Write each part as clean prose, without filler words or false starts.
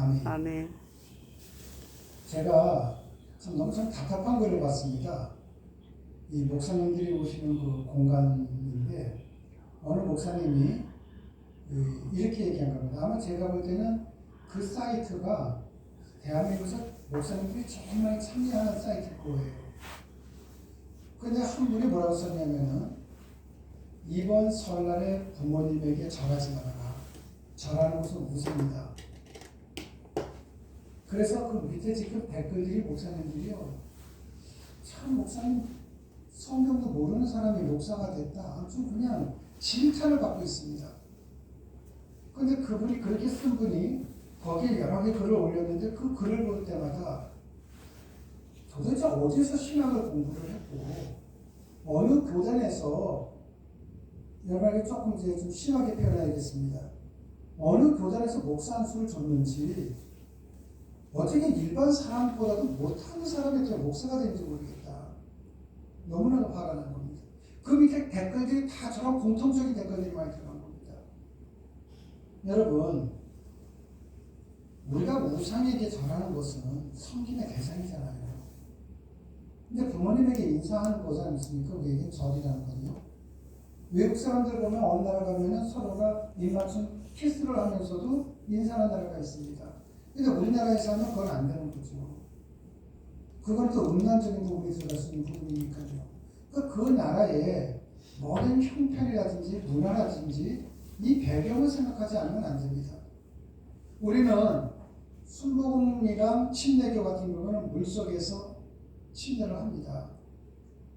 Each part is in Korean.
아멘. 아멘. 제가 참 답답한 글을 봤습니다. 이 목사님들이 오시는 그 공간인데 어느 목사님이 이렇게 얘기한 겁니다. 아마 제가 볼 때는 그 사이트가 대한민국에서 목사님들이 제일 많이 참여하는 사이트일 거예요. 근데 한 분이 뭐라고 썼냐면은 이번 설날에 부모님에게 절하지 말아라. 절하는 것은 우습니다. 그래서 그 밑에 지금 댓글들이 목사님들이요. 참 목사님 성경도 모르는 사람이 목사가 됐다. 아주 그냥 질타를 받고 있습니다. 근데 그분이 그렇게 쓴 분이 거기에 여러 개 글을 올렸는데 그 글을 볼 때마다 도대체 어디서 신학을 공부를 했고 어느 교단에서 여러분에게 조금 이제 좀 심하게 표현해야겠습니다. 어느 교단에서 목사 한 수를 줬는지 어떻게 일반 사람보다도 못하는 사람이 더 목사가 되는지 모르겠다. 너무나도 화가 난 겁니다. 그 밑에 댓글들이 다 저런 공통적인 댓글들이 많이 들어간 겁니다. 여러분, 우리가 우상에게 절하는 것은 섬김의 대상이잖아요. 근데 부모님에게 인사하는 거지 않습니까? 우리에게 절이라는 거요. 외국 사람들 보면 어느 나라 가면은 서로가 입맞춤 키스를 하면서도 인사하는 나라가 있습니다. 근데 우리나라에서 하면 그건 안 되는 거죠. 그건 또 음란적인 부분이 들어갈 수 있는 부분이니까요. 그 나라의 모든 형편이라든지 문화라든지 이 배경을 생각하지 않으면 안 됩니다. 우리는 순복음이랑 침례교 같은 경우는 물속에서 침례를 합니다.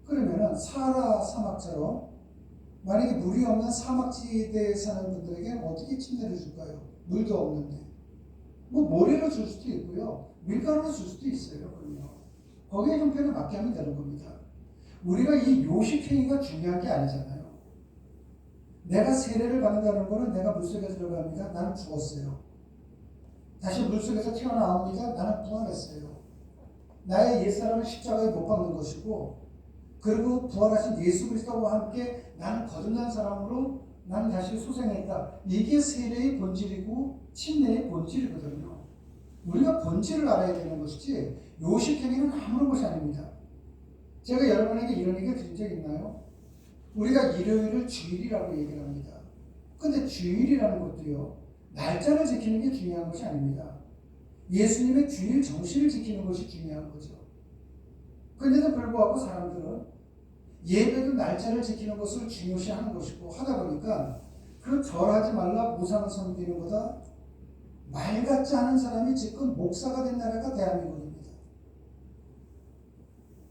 그러면은 사하라 사막처럼 만약에 물이 없는 사막지대에 사는 분들에게 어떻게 침례를 줄까요? 물도 없는데. 뭐 모래로 줄 수도 있고요. 밀가루로 줄 수도 있어요. 그럼요. 거기에 형편을 맞게 하면 되는 겁니다. 우리가 이 요식행위가 중요한 게 아니잖아요. 내가 세례를 받는다는 거는 내가 물속에 들어갑니다. 나는 죽었어요. 다시 물속에서 튀어나옵니다. 나는 부활했어요. 나의 옛사람을 십자가에 못 박는 것이고 그리고 부활하신 예수 그리스도와 함께 나는 거듭난 사람으로 나는 다시 소생했다. 이게 세례의 본질이고 침례의 본질이거든요. 우리가 본질을 알아야 되는 것이지 요식행위는 아무런 것이 아닙니다. 제가 여러분에게 이런 얘기 드린 적 있나요? 우리가 일요일을 주일이라고 얘기를 합니다. 근데 주일이라는 것도요. 날짜를 지키는 게 중요한 것이 아닙니다. 예수님의 주일 정신을 지키는 것이 중요한 거죠. 그런데도 불구하고 사람들은 예배도 날짜를 지키는 것을 중요시하는 것이고 하다 보니까 그 절하지 말라 우상을 섬기는 거다 말 같지 않은 사람이 지금 목사가 된 나라가 대한민국입니다.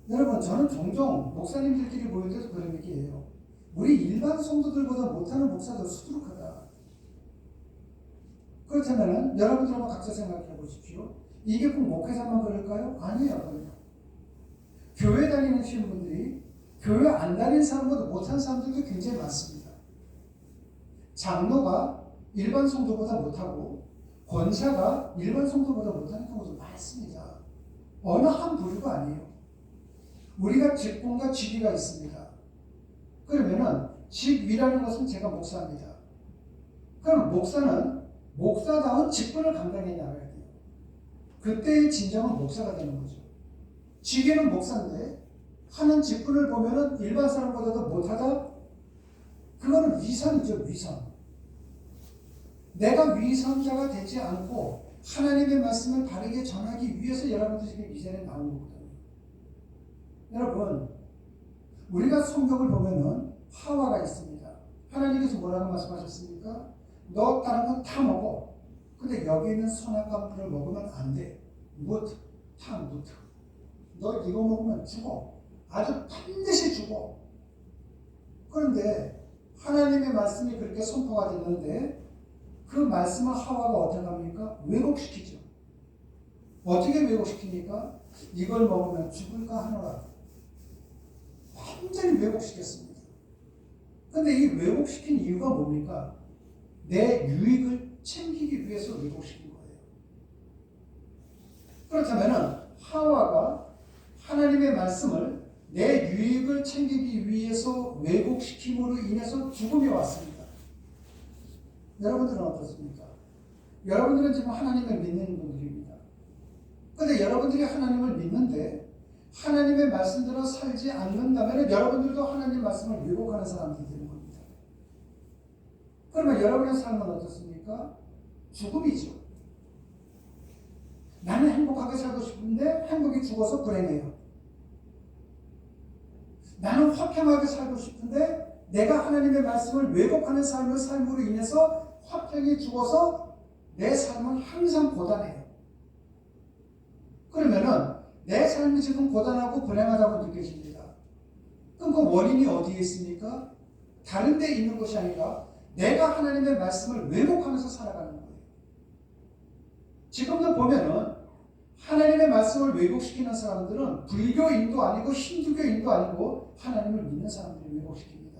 여러분 저는 종종 목사님들끼리 모일 때도 그런 얘기예요. 우리 일반 성도들보다 못하는 목사들 수두룩하다. 그렇다면 여러분들 한번 각자 생각해 보십시오. 이게 꼭 목회자만 그럴까요? 아니에요. 교회 다니시는 분들이 교회 안 다니는 사람보다 못한 사람들도 굉장히 많습니다. 장로가 일반 성도보다 못하고 권사가 일반 성도보다 못하는 경우도 많습니다. 어느 한 부류가 아니에요. 우리가 직분과 직위가 있습니다. 그러면은 직위라는 것은 제가 목사입니다. 그럼 목사는 목사다운 직분을 감당해 나가야 돼요. 그때의 진정한 목사가 되는 거죠. 직위는 목사인데 하는 직분을 보면은 일반 사람보다도 못하다? 그거는 위선이죠, 위선. 내가 위선자가 되지 않고 하나님의 말씀을 바르게 전하기 위해서 여러분들 지금 이 자리에 나온 거거든요. 여러분, 우리가 성경을 보면은 하와가 있습니다. 하나님께서 뭐라고 말씀하셨습니까? 너 다른 건 다 먹어. 근데 여기 있는 선악과 풀을 먹으면 안 돼. 무트. 너 이거 먹으면 죽어. 아주 반드시 죽어. 그런데 하나님의 말씀이 그렇게 선포가 됐는데 그 말씀을 하와가 어떻게 합니까? 왜곡시키죠. 어떻게 왜곡시킵니까? 이걸 먹으면 죽을까 하노라. 완전히 왜곡시켰습니다. 그런데 이 왜곡시킨 이유가 뭡니까? 내 유익을 챙기기 위해서 왜곡시킨 거예요. 그렇다면 하와가 하나님의 말씀을 내 유익을 챙기기 위해서 왜곡시킴으로 인해서 죽음이 왔습니다. 여러분들은 어떻습니까? 여러분들은 지금 하나님을 믿는 분들입니다. 그런데 여러분들이 하나님을 믿는데 하나님의 말씀대로 살지 않는다면 여러분들도 하나님 말씀을 왜곡하는 사람들이 되는 겁니다. 그러면 여러분의 삶은 어떻습니까? 죽음이죠. 나는 행복하게 살고 싶은데 행복이 죽어서 불행해요. 나는 화평하게 살고 싶은데 내가 하나님의 말씀을 왜곡하는 삶으로 인해서 화평이 죽어서 내 삶은 항상 고단해요. 그러면은 내 삶이 지금 고단하고 불행하다고 느껴집니다. 그럼 그 원인이 어디에 있습니까? 다른 데 있는 것이 아니라 내가 하나님의 말씀을 왜곡하면서 살아가는 거예요. 지금도 보면은 하나님의 말씀을 왜곡시키는 사람들은 불교인도 아니고 힌두교인도 아니고 하나님을 믿는 사람들을 왜곡시킵니다.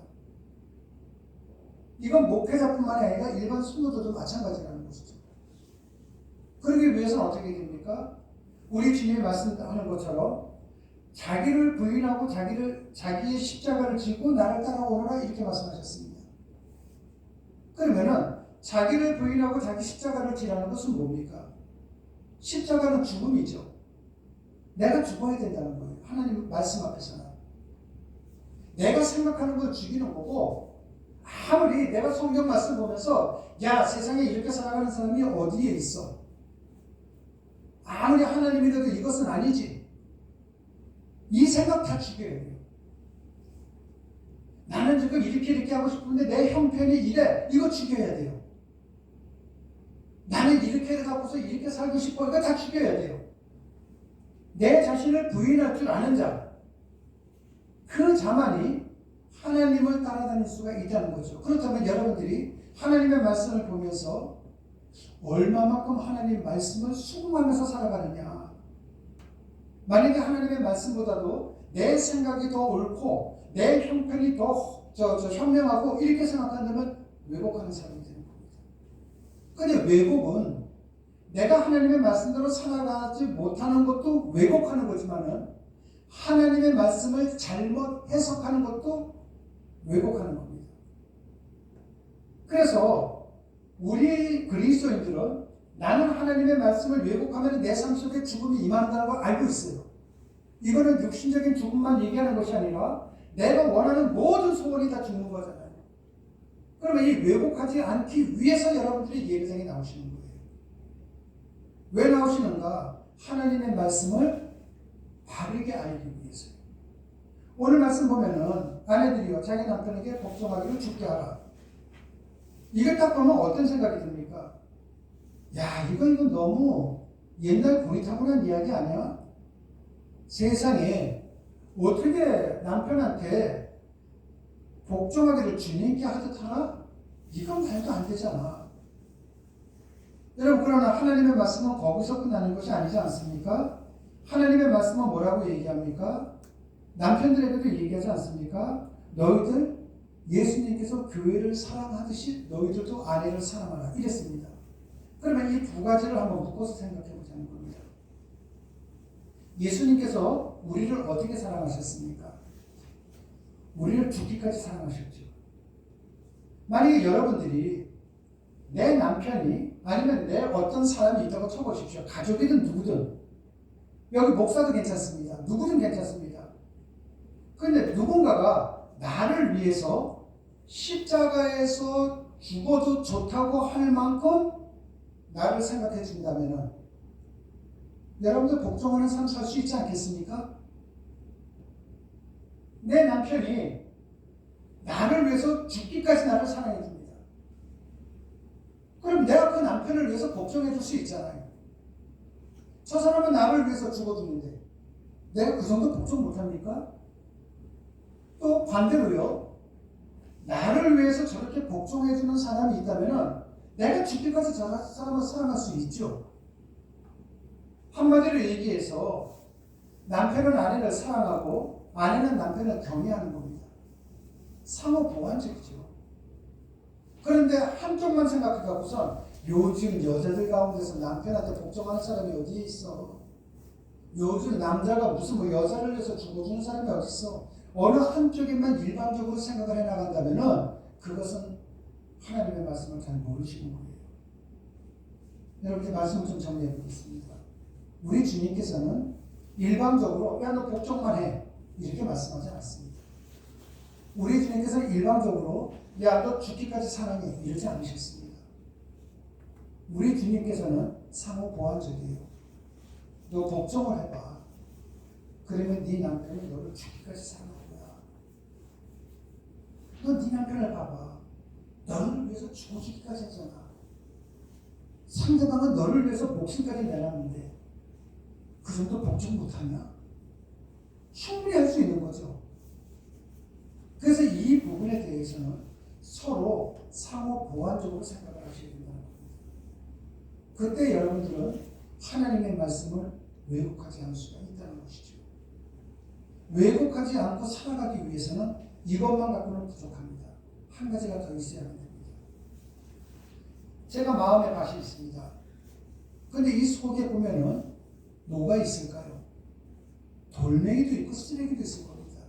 이건 목회자뿐만 아니라 일반 성도들도 마찬가지라는 것이죠. 그러기 위해서는 어떻게 됩니까? 우리 주님이 말씀하는 것처럼 자기를 부인하고 자기의 십자가를 지고 나를 따라오너라 이렇게 말씀하셨습니다. 그러면은 자기를 부인하고 자기 십자가를 지라는 것은 뭡니까? 십자가는 죽음이죠. 내가 죽어야 된다는 거예요. 하나님 말씀 앞에서는. 내가 생각하는 걸 죽이는 거고 아무리 내가 성경 말씀 보면서 야 세상에 이렇게 살아가는 사람이 어디에 있어? 아무리 하나님이라도 이것은 아니지. 이 생각 다 죽여야 돼요. 나는 지금 이렇게 하고 싶은데 내 형편이 이래. 이거 죽여야 돼요. 나는 이렇게 갖고서 이렇게 살고 싶어. 이거 다 죽여야 돼요. 내 자신을 부인할 줄 아는 자. 그 자만이 하나님을 따라다닐 수가 있다는 거죠. 그렇다면 여러분들이 하나님의 말씀을 보면서 얼마만큼 하나님 말씀을 수긍하면서 살아가느냐. 만약에 하나님의 말씀보다도 내 생각이 더 옳고 내 형편이 더 현명하고 이렇게 생각한다면 왜곡하는 사람이 되는 겁니다. 그런데 왜곡은 내가 하나님의 말씀대로 살아가지 못하는 것도 왜곡하는 거지만은 하나님의 말씀을 잘못 해석하는 것도 왜곡하는 겁니다. 그래서 우리 그리스도인들은 나는 하나님의 말씀을 왜곡하면 내 삶 속에 죽음이 임한다는 걸 알고 있어요. 이거는 육신적인 죽음만 얘기하는 것이 아니라 내가 원하는 모든 소원이 다 죽는 거잖아요. 그러면 이 왜곡하지 않기 위해서 여러분들이 예배당에 나오시는 거예요. 왜 나오시는가? 하나님의 말씀을 바르게 알기 위해서요. 오늘 말씀 보면은 아내들이요 자기 남편에게 복종하기를 죽게 하라. 이걸 딱 보면 어떤 생각이 듭니까? 야, 이건 너무 옛날 고리타분한 이야기 아니야? 세상에 어떻게 남편한테 복종하기를 주님께 하듯 하나? 이건 말도 안 되잖아. 여러분, 그러나 하나님의 말씀은 거기서 끝나는 것이 아니지 않습니까? 하나님의 말씀은 뭐라고 얘기합니까? 남편들에게도 얘기하지 않습니까? 너희들 예수님께서 교회를 사랑하듯이 너희들도 아내를 사랑하라 이랬습니다. 그러면 이 두 가지를 한번 묶어서 생각해 보자는 겁니다. 예수님께서 우리를 어떻게 사랑하셨습니까? 우리를 죽기까지 사랑하셨죠. 만약에 여러분들이 내 남편이 아니면 내 어떤 사람이 있다고 쳐보십시오. 가족이든 누구든 여기 목사도 괜찮습니다. 누구든 괜찮습니다. 그런데 누군가가 나를 위해서 십자가에서 죽어도 좋다고 할 만큼 나를 생각해 준다면 여러분들 복종하는 삶 살 수 있지 않겠습니까? 내 남편이 나를 위해서 죽기까지 나를 사랑해 줍니다. 그럼 내가 그 남편을 위해서 복종해 줄 수 있잖아요. 저 사람은 나를 위해서 죽어주는데 내가 그 정도 복종 못합니까? 또 반대로요. 나를 위해서 저렇게 복종해주는 사람이 있다면 내가 죽기까지 저 사람을 사랑할 수 있죠. 한마디로 얘기해서 남편은 아내를 사랑하고 아내는 남편을 경외하는 겁니다. 상호 보완적이죠. 그런데 한쪽만 생각해갖고선 요즘 여자들 가운데서 남편한테 복종하는 사람이 어디에 있어? 요즘 남자가 무슨 여자를 위해서 죽어주는 사람이 어디 있어? 어느 한쪽에만 일반적으로 생각을 해나간다면 그것은 하나님의 말씀을 잘 모르시는 거예요. 여러분들 말씀을 좀 정리해 보겠습니다. 우리 주님께서는 일방적으로 야 너 복종만 해 이렇게 말씀하지 않았습니다. 우리 주님께서는 일방적으로 야 너 죽기까지 사랑해 이러지 않으셨습니다. 우리 주님께서는 상호 보완적이에요. 너 복종을 해봐. 그러면 네 남편은 너를 죽기까지 사랑할 거야. 너 네 남편을 봐봐. 너를 위해서 죽어주기까지 하잖아. 상대방은 너를 위해서 목숨까지 내놨는데 그 정도 복종 못하냐? 충분히 할 수 있는 거죠. 그래서 이 부분에 대해서는 서로 상호 보완적으로 생각을 하셔야 된다는 겁니다. 그때 여러분들은 하나님의 말씀을 왜곡하지 않을 수가 있다는 것이죠. 왜곡하지 않고 살아가기 위해서는 이것만 갖고는 부족합니다. 한 가지가 더 있어야 합니다. 제가 마음에 밭이 있습니다. 근데 이 속에 보면은 뭐가 있을까요? 돌멩이도 있고 쓰레기도 있을 겁니다.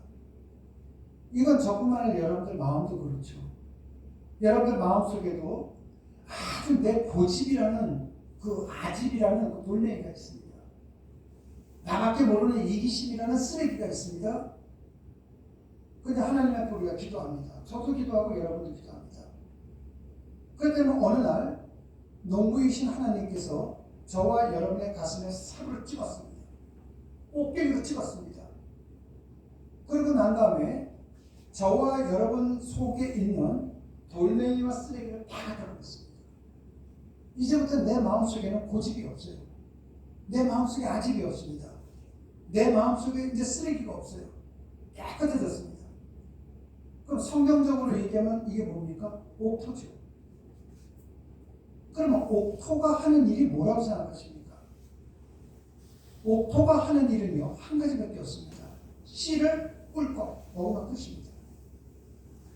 이건 저뿐만 아니라 여러분들 마음도 그렇죠. 여러분들 마음속에도 아주 내 고집이라는 그 아집이라는 그 돌멩이가 있습니다. 나밖에 모르는 이기심이라는 쓰레기가 있습니다. 근데 하나님 앞에 우리가 기도합니다. 저도 기도하고 여러분도 기도합니다. 그때는 어느 날 농부이신 하나님께서 저와 여러분의 가슴에 살을 찍었습니다. 꽃게를 찍었습니다. 그리고 난 다음에 저와 여러분 속에 있는 돌멩이와 쓰레기를 다 갖다 버렸습니다. 이제부터 내 마음속에는 고집이 없어요. 내 마음속에 아집이 없습니다. 내 마음속에 이제 쓰레기가 없어요. 깨끗해졌습니다. 그럼 성경적으로 얘기하면 이게 뭡니까? 옥토죠. 그러면 옥토가 하는 일이 뭐라고 생각하십니까? 옥토가 하는 일은요, 한 가지밖에 없습니다. 씨를 꿀꺽 먹으면 끝입니다.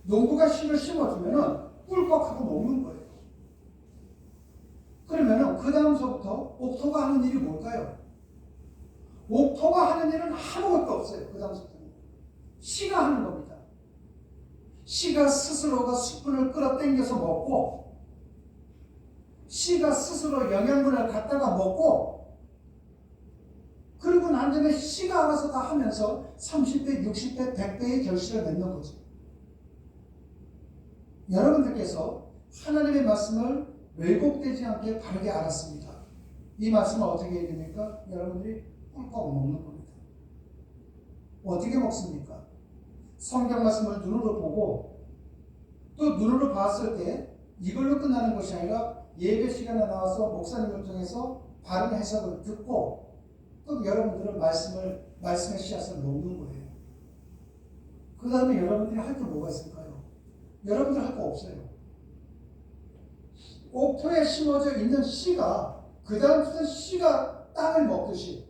농부가 씨를 심어주면은 꿀꺽하고 먹는 거예요. 그러면은 그 다음서부터 옥토가 하는 일이 뭘까요? 옥토가 하는 일은 아무것도 없어요. 그 다음서부터는 씨가 하는 겁니다. 씨가 스스로가 수분을 끌어당겨서 먹고, 씨가 스스로 영양분을 갖다가 먹고, 그리고 난 다음에 씨가 알아서 다 하면서 30배, 60배, 100배의 결실을 맺는 거죠. 여러분들께서 하나님의 말씀을 왜곡되지 않게 바르게 알았습니다. 이 말씀은 어떻게 해야 됩니까? 여러분들이 꿀꺽 먹는 겁니다. 어떻게 먹습니까? 성경 말씀을 눈으로 보고, 또 눈으로 봤을 때 이걸로 끝나는 것이 아니라 예배 시간에 나와서 목사님을 통해서 바른 해석을 듣고, 또 여러분들은 말씀의 씨앗을 먹는 거예요. 그 다음에 여러분들이 할 게 뭐가 있을까요? 여러분들 할 거 없어요. 옥토에 심어져 있는 씨가 그 다음부터 씨가 땅을 먹듯이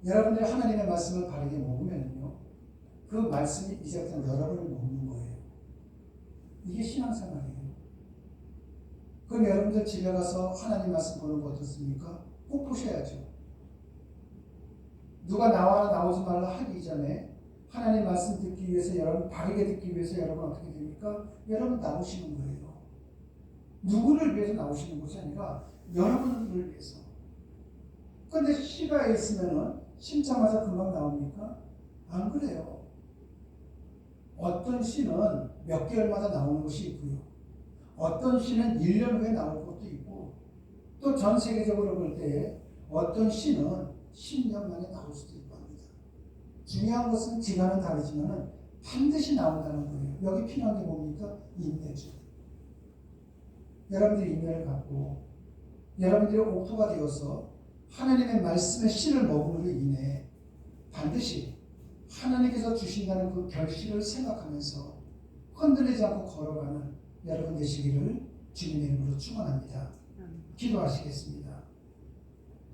여러분들이 하나님의 말씀을 바르게 먹으면요, 그 말씀이 이제부터 여러분을 먹는 거예요. 이게 신앙생활이에요. 그럼 여러분들 집에 가서 하나님 말씀 보는 거 어떻습니까? 꼭 보셔야죠. 누가 나와라 나오지 말라 하기 전에 하나님 말씀 듣기 위해서, 여러분 바르게 듣기 위해서 여러분 어떻게 됩니까? 여러분 나오시는 거예요. 누구를 위해서 나오시는 것이 아니라 여러분을 위해서. 그런데 씨가 있으면은 심자마자 금방 나옵니까? 안 그래요. 어떤 씨는 몇 개월마다 나오는 것이 있고요. 어떤 씨는 1년 후에 나올 것도 있고, 또 전 세계적으로 볼 때 어떤 씨는 10년 만에 나올 수도 있고 합니다. 중요한 것은 기간은 다르지만 반드시 나온다는 거예요. 여기 필요한 게 뭡니까? 인내죠. 여러분들이 인내를 갖고 여러분들이 옥토가 되어서 하나님의 말씀의 씨를 먹음으로 인해 반드시 하나님께서 주신다는 그 결실을 생각하면서 흔들리지 않고 걸어가는 여러분 되시기를 주님의 이름으로 축원합니다. 기도하시겠습니다.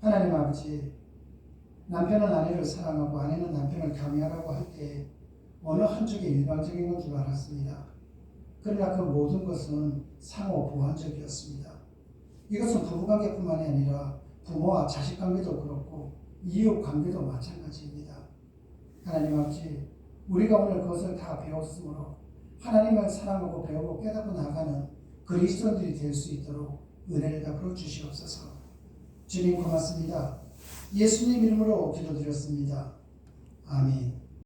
하나님 아버지, 남편은 아내를 사랑하고 아내는 남편을 경외하라고 할 때 어느 한쪽에 일반적인 건 줄 알았습니다. 그러나 그 모든 것은 상호 보완적이었습니다. 이것은 부부관계뿐만이 아니라 부모와 자식관계도 그렇고 이웃관계도 마찬가지입니다. 하나님 아버지, 우리가 오늘 그것을 다 배웠으므로 하나님을 사랑하고 배우고 깨닫고 나가는 그리스도인들이 될 수 있도록 은혜를 베풀어 주시옵소서. 주님 고맙습니다. 예수님 이름으로 기도드렸습니다. 아멘.